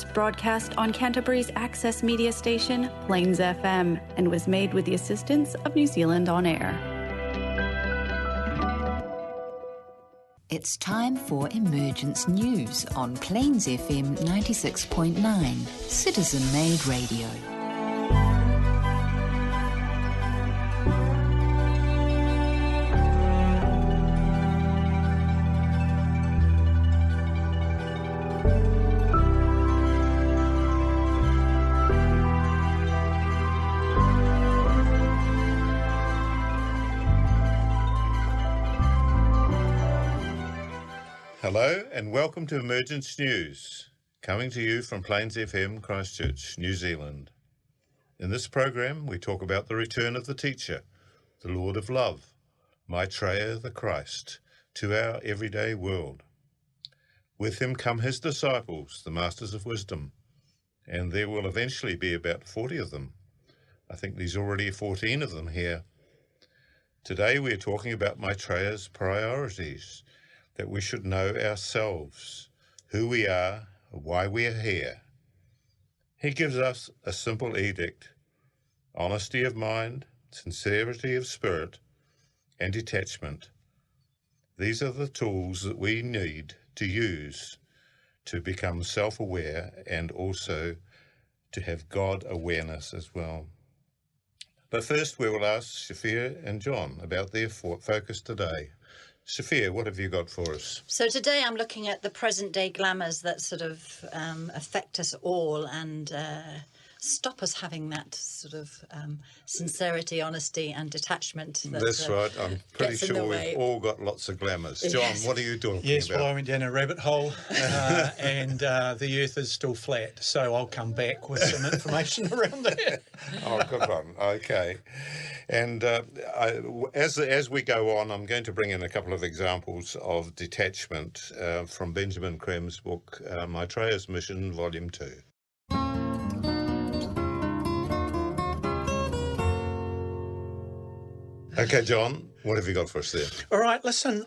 Broadcast on Canterbury's access media station, Plains FM, and was made with the assistance of New Zealand On Air. It's time for Emergence News on Plains FM 96.9, citizen-made radio. Hello and welcome to Emergence News, coming to you from Plains FM, Christchurch, New Zealand. In this program, we talk about the return of the teacher, the Lord of Love, Maitreya the Christ, to our everyday world. With him come his disciples, the Masters of Wisdom, and there will eventually be about 40 of them. I think there's already 14 of them here. Today we are talking about Maitreya's priorities, that we should know ourselves, who we are, why we are here. He gives us a simple edict: honesty of mind, sincerity of spirit, and detachment. These are the tools that we need to use to become self-aware and also to have God awareness as well. But first we will ask Sophia and John about their focus today. Sophia, what have you got for us? So today I'm looking at the present day glamours that sort of affect us all and stop us having that sort of sincerity, honesty and detachment. That's right. I'm pretty sure we've all got lots of glamours. John, Yes. what are you talking about? Yes, well, I went down a rabbit hole and the earth is still flat, so I'll come back with some information around that. Oh, good one. Okay. And as we go on, I'm going to bring in a couple of examples of detachment from Benjamin Crem's book, Maitreya's Mission, Volume 2. Okay, John, what have you got for us there? All right, listen,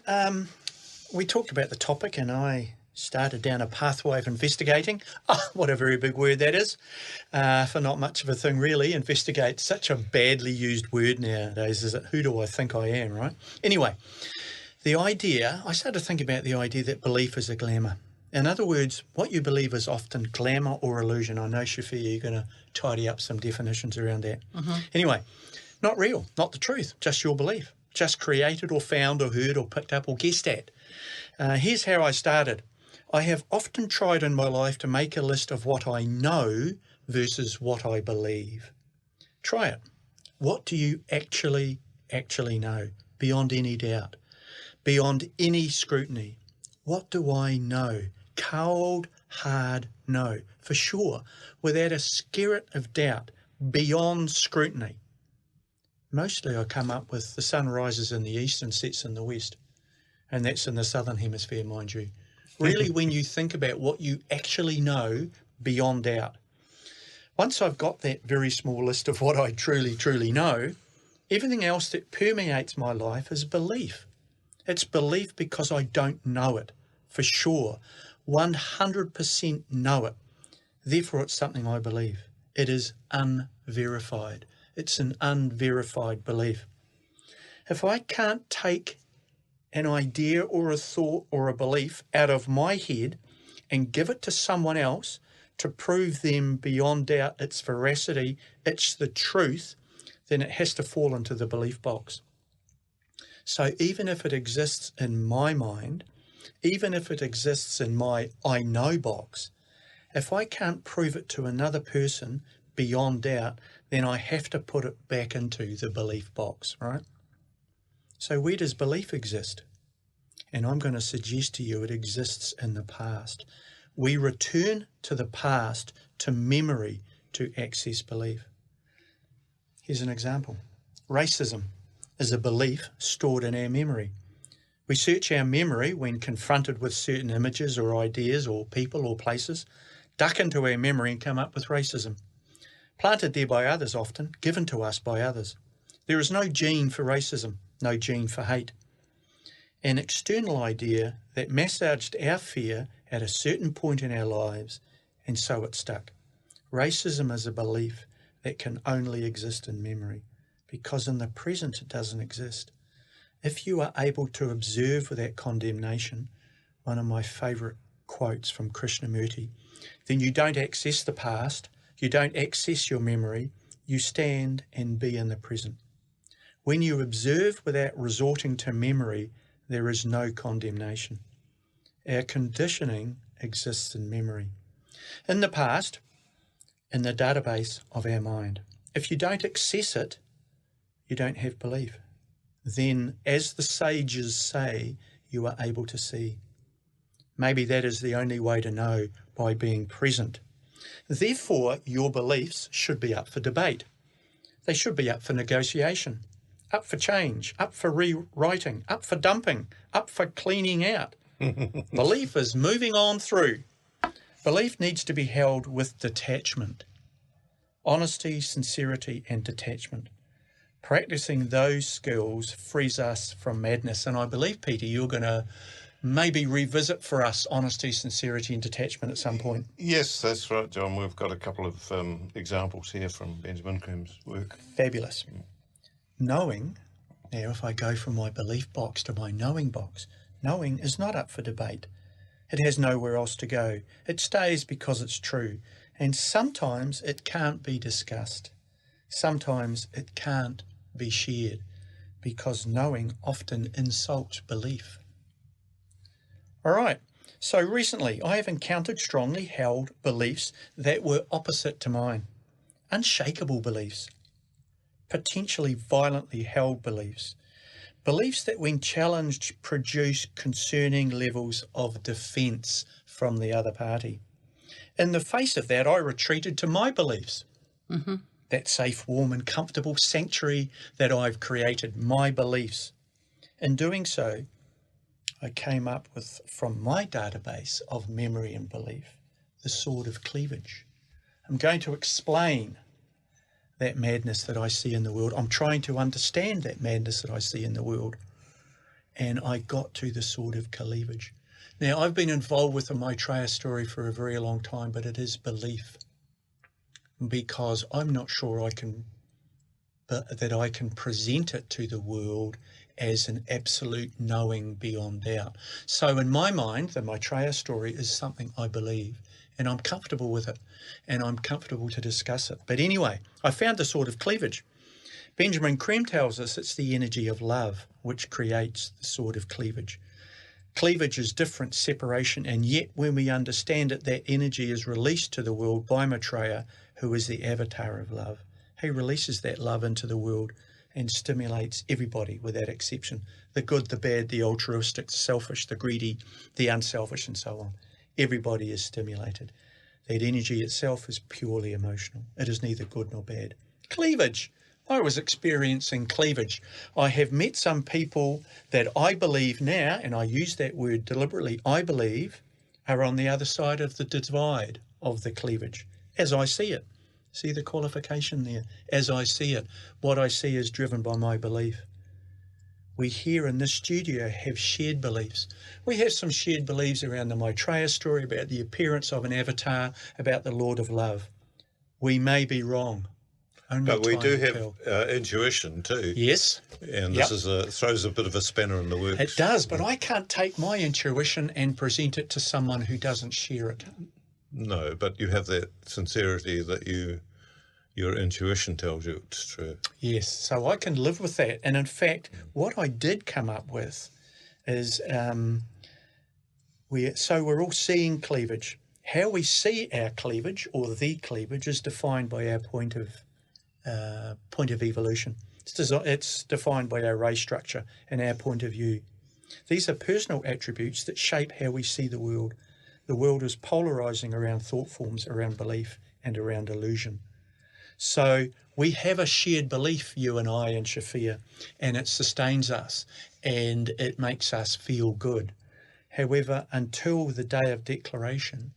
we talked about the topic and I started down a pathway of investigating. Oh, what a very big word that is, for not much of a thing really. Investigate, such a badly used word nowadays, is it? Who do I think I am, right? Anyway, I started thinking about the idea that belief is a glamour. In other words, what you believe is often glamour or illusion. I know, Sophia, you're going to tidy up some definitions around that. Anyway, not real, not the truth, just your belief, just created or found or heard or picked up or guessed at. Here's how I started. I have often tried in my life to make a list of what I know versus what I believe. Try it. What do you actually know, beyond any doubt, beyond any scrutiny? What do I know? Cold, hard no, for sure, without a skerrit of doubt, beyond scrutiny. Mostly I come up with the sun rises in the east and sets in the west. And that's in the southern hemisphere, mind you. Really, when you think about what you actually know beyond doubt. Once I've got that very small list of what I truly know, everything else that permeates my life is belief. It's belief because I don't know it, for sure. 100% know it. Therefore, it's something I believe. It is unverified. It's an unverified belief. If I can't take an idea or a thought or a belief out of my head and give it to someone else to prove them beyond doubt its veracity, it's the truth, then it has to fall into the belief box. So even if it exists in my mind, even if it exists in my I know box, if I can't prove it to another person beyond doubt, then I have to put it back into the belief box, right? So where does belief exist? And I'm going to suggest to you it exists in the past. We return to the past, to memory, to access belief. Here's an example. Racism is a belief stored in our memory. We search our memory when confronted with certain images or ideas or people or places, duck into our memory and come up with racism. Planted there by others often, given to us by others. There is no gene for racism, no gene for hate. An external idea that massaged our fear at a certain point in our lives and so it stuck. Racism is a belief that can only exist in memory, because in the present it doesn't exist. If you are able to observe without condemnation, one of my favourite quotes from Krishnamurti, then you don't access the past, you don't access your memory, you stand and be in the present. When you observe without resorting to memory, there is no condemnation. Our conditioning exists in memory. In the past, in the database of our mind. If you don't access it, you don't have belief. Then, as the sages say, you are able to see. Maybe that is the only way to know, by being present. Therefore, your beliefs should be up for debate. They should be up for negotiation, up for change, up for rewriting, up for dumping, up for cleaning out. Belief is moving on through. Belief needs to be held with detachment. Honesty, sincerity, and detachment. Practicing those skills frees us from madness. And I believe, Peter, you're going to maybe revisit for us honesty, sincerity, and detachment at some point. Yes, that's right, John. We've got a couple of examples here from Benjamin Crimm's work. Fabulous. Knowing, now if I go from my belief box to my knowing box, knowing is not up for debate. It has nowhere else to go. It stays because it's true. And sometimes it can't be discussed. Sometimes it can't be shared, because knowing often insults belief. All right, so recently I have encountered strongly held beliefs that were opposite to mine. Unshakable beliefs. Potentially violently held beliefs. Beliefs that when challenged produce concerning levels of defence from the other party. In the face of that, I retreated to my beliefs. That safe, warm and comfortable sanctuary that I've created, my beliefs. In doing so, I came up with, from my database of memory and belief, the sword of cleavage. I'm going to explain that madness that I see in the world. I'm trying to understand that madness that I see in the world. And I got to the sword of cleavage. Now, I've been involved with the Maitreya story for a very long time, but it is belief. Because I'm not sure that I can present it to the world as an absolute knowing beyond doubt. So in my mind, the Maitreya story is something I believe, and I'm comfortable with it, and I'm comfortable to discuss it. But anyway, I found the sword of cleavage. Benjamin Crimm tells us it's the energy of love which creates the sword of cleavage. Cleavage is different, separation, and yet when we understand it, that energy is released to the world by Maitreya, who is the avatar of love. He releases that love into the world and stimulates everybody without exception. The good, the bad, the altruistic, the selfish, the greedy, the unselfish, and so on. Everybody is stimulated. That energy itself is purely emotional. It is neither good nor bad. Cleavage. I was experiencing cleavage. I have met some people that I believe now, and I use that word deliberately, I believe, are on the other side of the divide of the cleavage, as I see it. See the qualification there? As I see it. What I see is driven by my belief. We here in this studio have shared beliefs. We have some shared beliefs around the Maitreya story, about the appearance of an avatar, about the Lord of Love. We may be wrong. But we do have intuition too. Yes. And this throws a bit of a spanner in the works. It does, but I can't take my intuition and present it to someone who doesn't share it. No, but you have that sincerity that your intuition tells you it's true. Yes, so I can live with that. And in fact, what I did come up with is we're all seeing cleavage. How we see our cleavage, or the cleavage, is defined by our point of evolution. It's defined by our race structure and our point of view. These are personal attributes that shape how we see the world. The world is polarizing around thought forms, around belief, and around illusion. So we have a shared belief, you and I and Shafia, and it sustains us and it makes us feel good. However, until the day of declaration,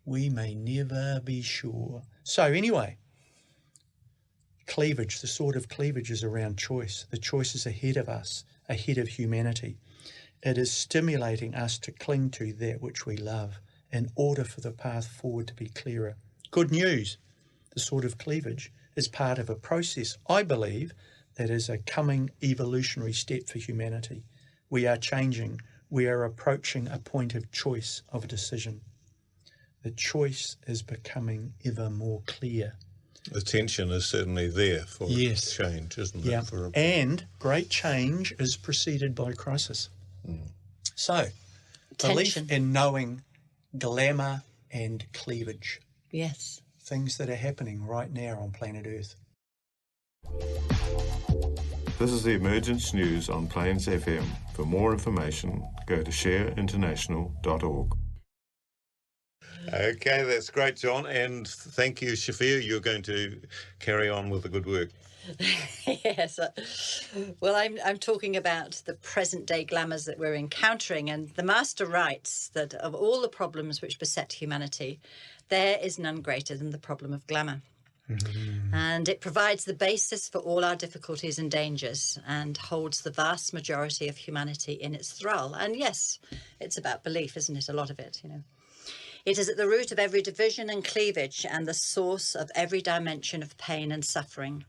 we may never be sure. So anyway, cleavage, the sword of cleavage is around choice. The choice is ahead of us, ahead of humanity. It is stimulating us to cling to that which we love in order for the path forward to be clearer. Good news, the sort of cleavage is part of a process, I believe, that is a coming evolutionary step for humanity. We are changing. We are approaching a point of choice, of decision. The choice is becoming ever more clear. The tension is certainly there for change, isn't it? And great change is preceded by crisis. So, belief in knowing glamour and cleavage. Yes. Things that are happening right now on planet Earth. This is the Emergence News on Plains FM. For more information, go to shareinternational.org. Okay, that's great, John. And thank you, Shafir. You're going to carry on with the good work. Yes. Well, I'm talking about the present-day glamours that we're encountering. And the Master writes that of all the problems which beset humanity, there is none greater than the problem of glamour. And it provides the basis for all our difficulties and dangers and holds the vast majority of humanity in its thrall. And yes, it's about belief, isn't it? A lot of it, you know. It is at the root of every division and cleavage and the source of every dimension of pain and suffering.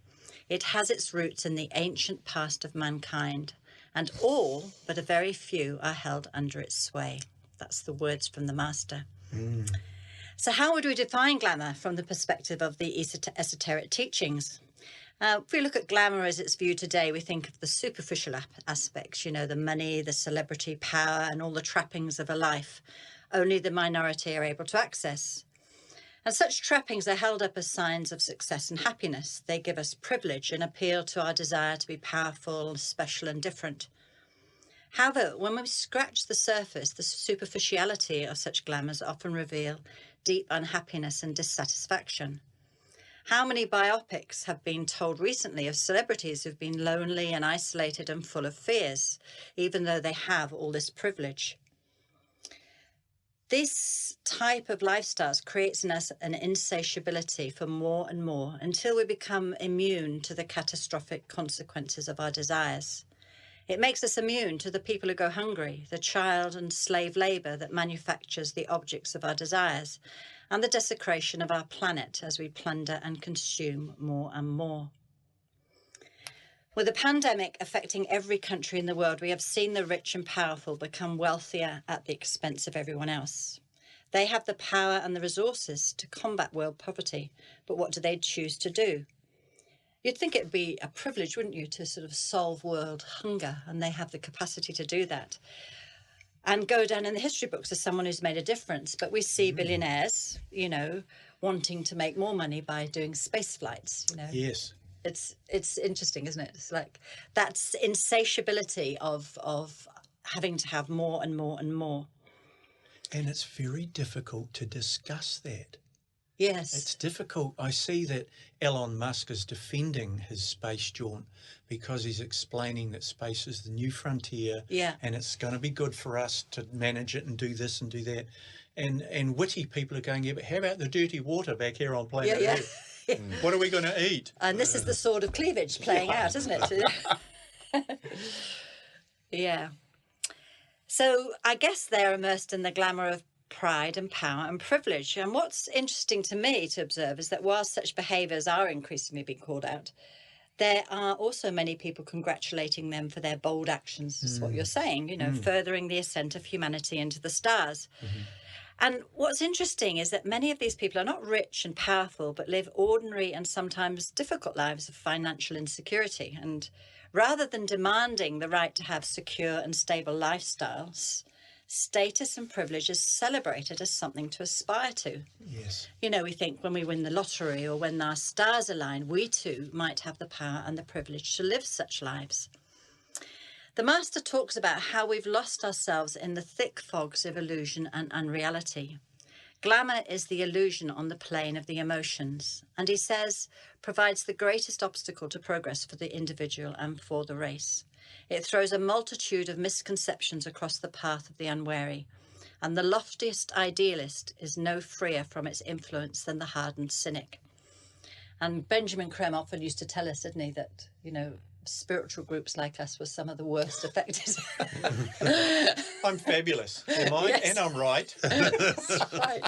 It has its roots in the ancient past of mankind, and all but a very few are held under its sway. That's the words from the Master. So how would we define glamour from the perspective of the esoteric teachings? If we look at glamour as it's viewed today, we think of the superficial aspects, you know, the money, the celebrity, power, and all the trappings of a life only the minority are able to access. And such trappings are held up as signs of success and happiness. They give us privilege and appeal to our desire to be powerful, special, and different. However, when we scratch the surface, the superficiality of such glamours often reveal deep unhappiness and dissatisfaction. How many biopics have been told recently of celebrities who've been lonely and isolated and full of fears, even though they have all this privilege? This type of lifestyles creates in us an insatiability for more and more until we become immune to the catastrophic consequences of our desires. It makes us immune to the people who go hungry, the child and slave labour that manufactures the objects of our desires, and the desecration of our planet as we plunder and consume more and more. With the pandemic affecting every country in the world, we have seen the rich and powerful become wealthier at the expense of everyone else. They have the power and the resources to combat world poverty, but what do they choose to do? You'd think it would be a privilege, wouldn't you, to sort of solve world hunger, and they have the capacity to do that and go down in the history books as someone who's made a difference. But we see billionaires, you know, wanting to make more money by doing space flights, you know. Yes. It's interesting, isn't it? It's like that's insatiability of having to have more and more and more. And it's very difficult to discuss that. Yes. It's difficult. I see that Elon Musk is defending his space jaunt because he's explaining that space is the new frontier, and it's going to be good for us to manage it and do this and do that. And witty people are going, yeah, but how about the dirty water back here on planet Earth? What are we going to eat? And this is the sword of cleavage playing out, isn't it? Yeah. So I guess they're immersed in the glamour of pride and power and privilege. And what's interesting to me to observe is that while such behaviours are increasingly being called out, there are also many people congratulating them for their bold actions, is what you're saying, you know, furthering the ascent of humanity into the stars. And what's interesting is that many of these people are not rich and powerful, but live ordinary and sometimes difficult lives of financial insecurity. And rather than demanding the right to have secure and stable lifestyles, status and privilege is celebrated as something to aspire to. Yes. You know, we think when we win the lottery or when our stars align, we too might have the power and the privilege to live such lives. The Master talks about how we've lost ourselves in the thick fogs of illusion and unreality. Glamour is the illusion on the plane of the emotions, and he says provides the greatest obstacle to progress for the individual and for the race. It throws a multitude of misconceptions across the path of the unwary, and the loftiest idealist is no freer from its influence than the hardened cynic. And Benjamin Creme often used to tell us, didn't he, that, you know, spiritual groups like us were some of the worst affected. I'm fabulous, am I? Yes. And I'm right. That's right.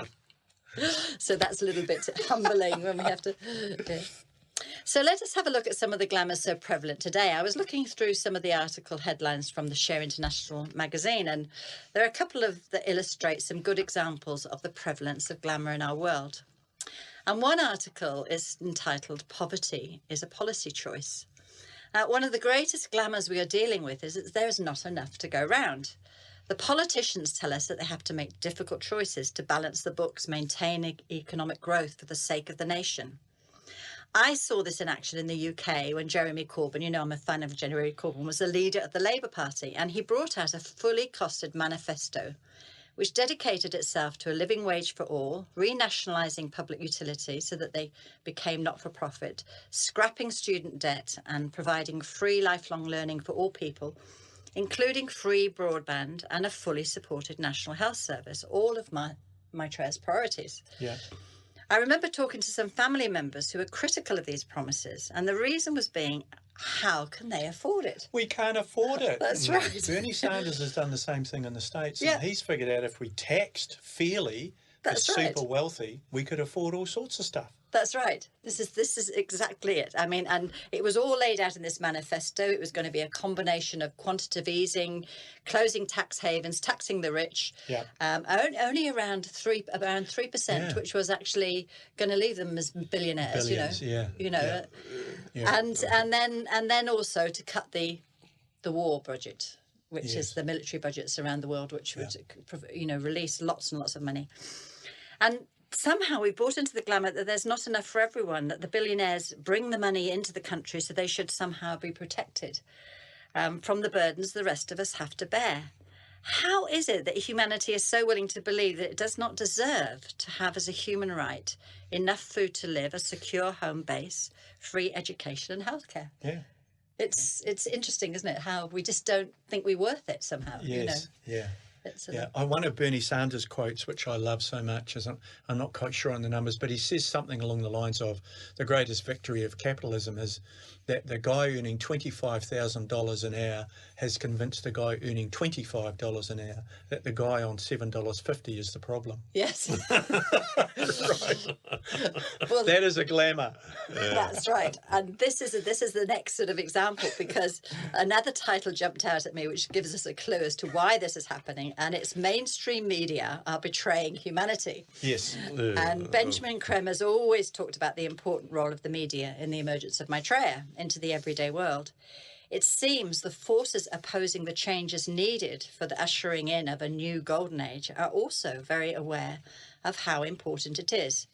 So that's a little bit humbling when we have to... Yeah. So let us have a look at some of the glamours so prevalent today. I was looking through some of the article headlines from the Share International magazine, and there are a couple that illustrate some good examples of the prevalence of glamour in our world. And one article is entitled "Poverty is a Policy Choice." One of the greatest glamours we are dealing with is that there is not enough to go round. The politicians tell us that they have to make difficult choices to balance the books, maintain economic growth for the sake of the nation. I saw this in action in the UK when Jeremy Corbyn, you know I'm a fan of Jeremy Corbyn, was the leader of the Labour Party, and he brought out a fully costed manifesto which dedicated itself to a living wage for all, renationalising public utilities so that they became not-for-profit, scrapping student debt and providing free lifelong learning for all people, including free broadband and a fully supported National Health Service, all of Maitreya's priorities. Yeah. I remember talking to some family members who were critical of these promises, and the reason was being, how can they afford it? We can't afford it. That's right. Bernie Sanders has done the same thing in the States. Yeah. And he's figured out if we taxed fairly That's the right. super wealthy, we could afford all sorts of stuff. That's right. This is exactly it. I mean, and it was all laid out in this manifesto. It was going to be a combination of quantitative easing, closing tax havens, taxing the rich. Yeah. Only around 3%, Yeah. which was actually going to leave them as billionaires. Billions, yeah. Yeah. And then also to cut the war budget, which Yes. is the military budgets around the world, which would release lots and lots of money. And somehow we brought into the glamour that there's not enough for everyone, that the billionaires bring the money into the country, so they should somehow be protected from the burdens the rest of us have to bear. How is it that humanity is so willing to believe that it does not deserve to have as a human right enough food to live, a secure home base, free education and healthcare? Yeah. It's interesting, isn't it, how we just don't think we're worth it somehow. Yes. Yeah. It's Yeah, one of Bernie Sanders' quotes, which I love so much, is I'm not quite sure on the numbers, but he says something along the lines of the greatest victory of capitalism is that the guy earning $25,000 an hour has convinced the guy earning $25 an hour that the guy on $7.50 is the problem. Yes. Right. Well, that is a glamour. that's right. And this is the next sort of example, because another title jumped out at me which gives us a clue as to why this is happening, and it's mainstream media are betraying humanity. Yes. And Benjamin Creme has always talked about the important role of the media in the emergence of Maitreya into the everyday world. It seems the forces opposing the changes needed for the ushering in of a new golden age are also very aware of how important it is.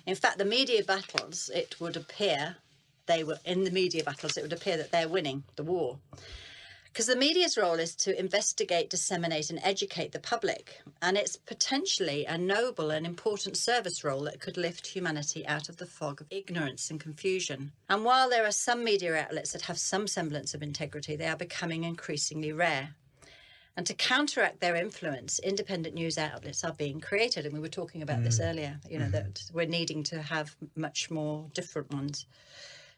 In fact, the media battles, it would appear that they're winning the war. Because the media's role is to investigate, disseminate and educate the public. And it's potentially a noble and important service role that could lift humanity out of the fog of ignorance and confusion. And while there are some media outlets that have some semblance of integrity, they are becoming increasingly rare. And to counteract their influence, independent news outlets are being created. And we were talking about this earlier, that we're needing to have much more different ones.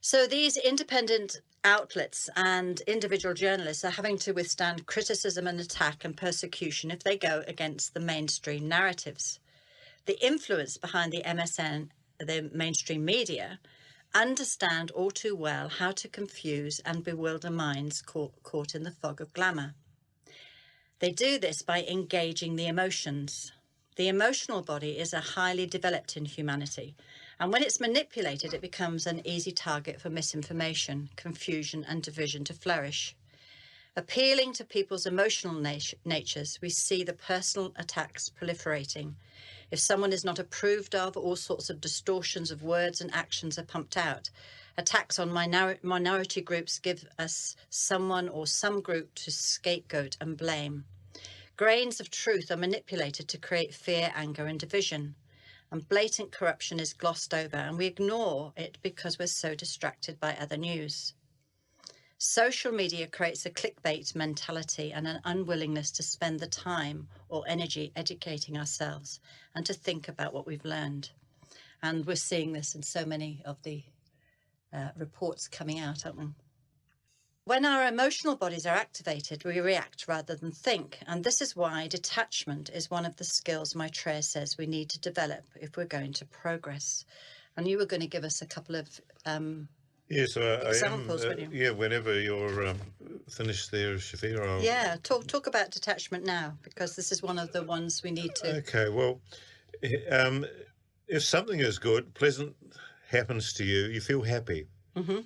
So these independent outlets and individual journalists are having to withstand criticism and attack and persecution if they go against the mainstream narratives. The influence behind the MSN, the mainstream media, understand all too well how to confuse and bewilder minds caught in the fog of glamour. They do this by engaging the emotions. The emotional body is a highly developed in humanity, and when it's manipulated, it becomes an easy target for misinformation, confusion and division to flourish. Appealing to people's emotional natures, we see the personal attacks proliferating. If someone is not approved of, all sorts of distortions of words and actions are pumped out. Attacks on minority groups give us someone or some group to scapegoat and blame. Grains of truth are manipulated to create fear, anger and division. And blatant corruption is glossed over, and we ignore it because we're so distracted by other news. Social media creates a clickbait mentality and an unwillingness to spend the time or energy educating ourselves and to think about what we've learned. And we're seeing this in so many of the reports coming out, aren't we? When our emotional bodies are activated, we react rather than think. And this is why detachment is one of the skills Maitreya says we need to develop if we're going to progress. And you were going to give us a couple of Yes, examples, I am. wouldn't you? Yeah, whenever you're finished there, Shafir, I'll... Yeah, talk about detachment now, because this is one of the ones we need to... Okay, well, if something is good, pleasant happens to you, you feel happy. Mm-hmm.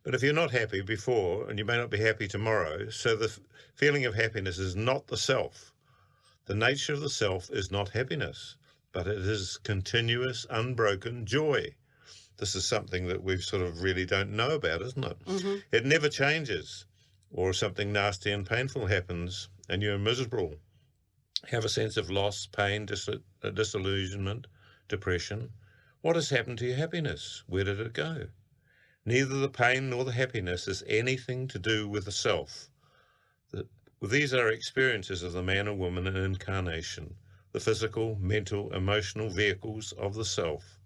But if you're not happy before, and you may not be happy tomorrow, so the feeling of happiness is not the self. The nature of the self is not happiness, but it is continuous, unbroken joy. This is something that we sort of really don't know about, isn't it? Mm-hmm. It never changes, or something nasty and painful happens, and you're miserable. Have a sense of loss, pain, disillusionment, depression. What has happened to your happiness? Where did it go? Neither the pain nor the happiness has anything to do with the self. These are experiences of the man or woman in incarnation, the physical, mental, emotional vehicles of the self.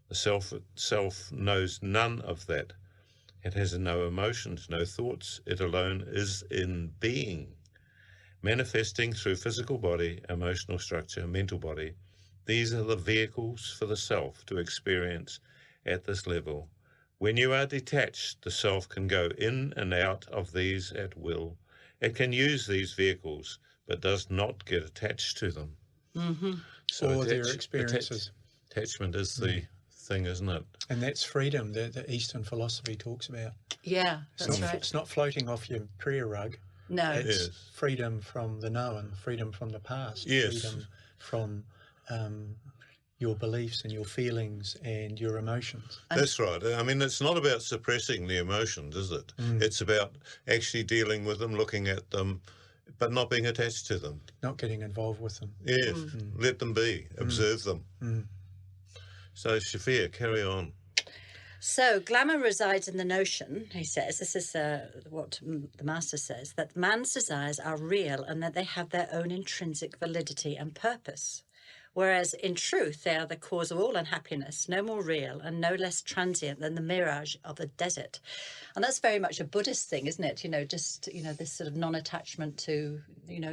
The self itself knows none of that. It has no emotions, no thoughts. It alone is in being, manifesting through physical body, emotional structure, mental body. These are the vehicles for the self to experience at this level. When you are detached, the self can go in and out of these at will. It can use these vehicles, but does not get attached to them. Mm-hmm. So or their experiences. Attachment is the thing, isn't it? And that's freedom that the Eastern philosophy talks about. Yeah, that's right. It's not floating off your prayer rug. No. It's freedom from the known, freedom from the past, freedom from your beliefs and your feelings and your emotions. That's right. I mean, it's not about suppressing the emotions, is it? It's about actually dealing with them, looking at them, but not being attached to them. Not getting involved with them. Yes, let them be, observe them. So, Shafir, carry on. So, glamour resides in the notion, he says, this is what the Master says, that man's desires are real and that they have their own intrinsic validity and purpose. Whereas in truth, they are the cause of all unhappiness, no more real and no less transient than the mirage of a desert. And that's very much a Buddhist thing, isn't it? This sort of non-attachment to,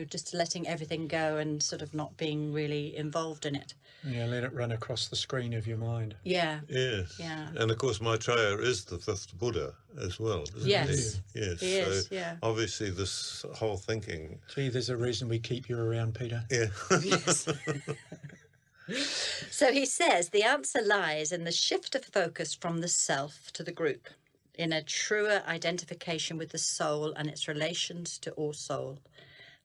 just letting everything go and sort of not being really involved in it. Yeah, let it run across the screen of your mind. Yeah. Yes. Yeah. And of course, Maitreya is the fifth Buddha as well, isn't he? Yes. Yes. He is, yeah. Obviously, this whole thinking. Gee, there's a reason we keep you around, Peter. Yeah. Yes. So he says the answer lies in the shift of focus from the self to the group, in a truer identification with the soul and its relations to all soul.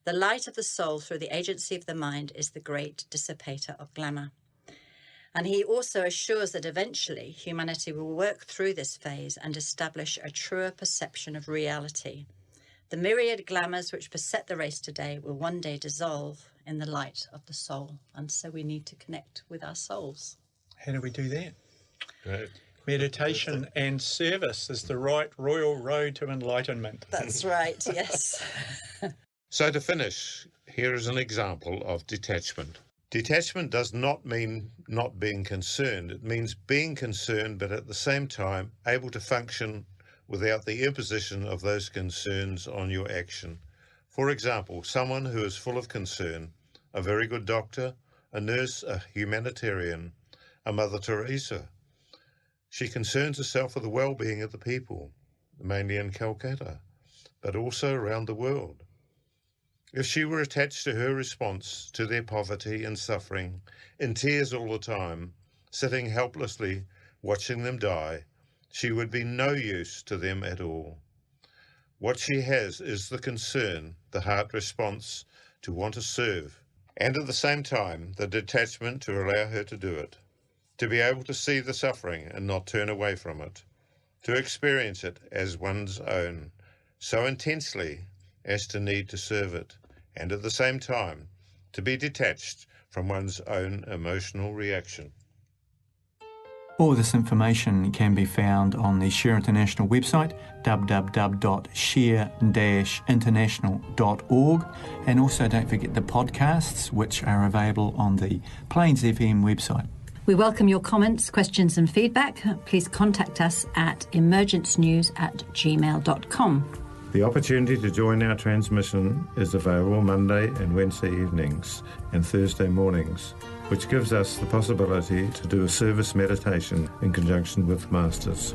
The light of the soul through the agency of the mind is the great dissipator of glamour. And he also assures that eventually humanity will work through this phase and establish a truer perception of reality. The myriad glamours which beset the race today will one day dissolve in the light of the soul. And so we need to connect with our souls. How do we do that? Right. Meditation and service is the right royal road to enlightenment. That's right, yes. So to finish, here is an example of detachment. Detachment does not mean not being concerned. It means being concerned, but at the same time able to function without the imposition of those concerns on your action. For example, someone who is full of concern, a very good doctor, a nurse, a humanitarian, a Mother Teresa. She concerns herself with the well-being of the people, mainly in Calcutta, but also around the world. If she were attached to her response to their poverty and suffering, in tears all the time, sitting helplessly watching them die, she would be no use to them at all. What she has is the concern, the heart response to want to serve, and at the same time the detachment to allow her to do it, to be able to see the suffering and not turn away from it, to experience it as one's own, so intensely as to need to serve it, and at the same time to be detached from one's own emotional reaction. All this information can be found on the Share International website, www.share-international.org, and also don't forget the podcasts, which are available on the Plains FM website. We welcome your comments, questions and feedback. Please contact us at emergencenews@gmail.com. The opportunity to join our transmission is available Monday and Wednesday evenings and Thursday mornings, which gives us the possibility to do a service meditation in conjunction with Masters.